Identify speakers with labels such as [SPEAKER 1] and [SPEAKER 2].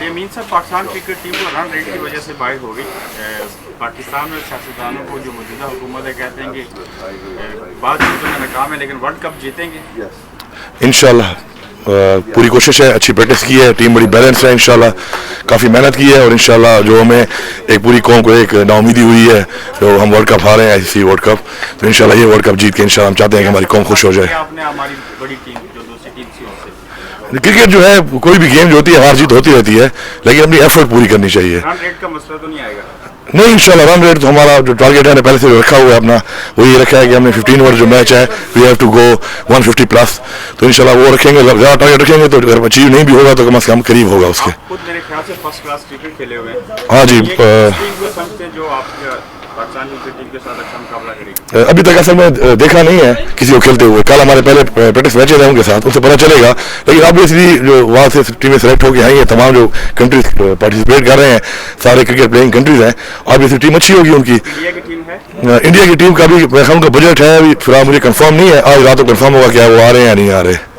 [SPEAKER 1] जी अमीन साहब, Pakistan cricket team को run rate की वजह से बाइट हो गई। पाकिस्तान में सियासतदानों को जो मौजूदा हुकूमत है कहते हैं कि बाद में नाकाम है लेकिन वर्ल्ड कप जीतेंगे
[SPEAKER 2] इंशाल्लाह। पूरी कोशिश है, अच्छी प्रैक्टिस की है, टीम बड़ी बैलेंस है, इंशाल्लाह काफ़ी मेहनत की है और इंशाल्लाह जो हमें एक पूरी कौम को एक नाउमीदी हुई है तो हम वर्ल्ड कप हारे हैं ICC वर्ल्ड कप, तो इंशाल्लाह ये वर्ल्ड कप जीत के इंशाल्लाह हम चाहते हैं कि हमारी कौम खुश हो जाए।
[SPEAKER 1] आपने हमारी बड़ी टीम जो दूसरी टीम थी उससे
[SPEAKER 2] क्रिकेट जो है कोई भी गेम जो होती है हार जीत होती रहती है, लेकिन अपनी एफर्ट पूरी करनी चाहिए।
[SPEAKER 1] रन रेट का मसला तो नहीं आएगा?
[SPEAKER 2] नहीं, इंशाल्लाह रन रेट तो हमारा जो टारगेट है पहले से रखा हुआ है अपना, वो ये रखा है कि हमने 15 ओवर जो मैच है we have to go 150 plus, तो इंशाल्लाह वो रखेंगे। ज़्यादा टारगेट रखेंगे तो अगर अचीव नहीं भी होगा तो कम से कम करीब होगा उसके।
[SPEAKER 1] खुद मेरे ख्याल से फर्स्ट क्लास क्रिकेट खेले हुए हैं।
[SPEAKER 2] हाँ जी,
[SPEAKER 1] समझते हैं जो आपके पाकिस्तान की टीम के साथ अच्छा मुकाबला करेगी।
[SPEAKER 2] अभी तक असल में देखा नहीं है किसी को खेलते हुए। कल हमारे पहले प्रैक्टिस मैचेज हैं उनके साथ, उनसे पता चलेगा, लेकिन ऑब्वियसली जो वहाँ से टीमें सेलेक्ट होकर आई हैं, तमाम जो कंट्रीज पार्टिसिपेट कर रहे हैं सारे क्रिकेट प्लेइंग कंट्रीज हैं, ऑब्वियसली टीम अच्छी होगी उनकी।
[SPEAKER 1] इंडिया की टीम है?
[SPEAKER 2] इंडिया की टीम का भी उनका बजट है, अभी फिलहाल मुझे कंफर्म नहीं है, आज रात को कंफर्म होगा क्या वो आ रहे हैं या नहीं आ रहे।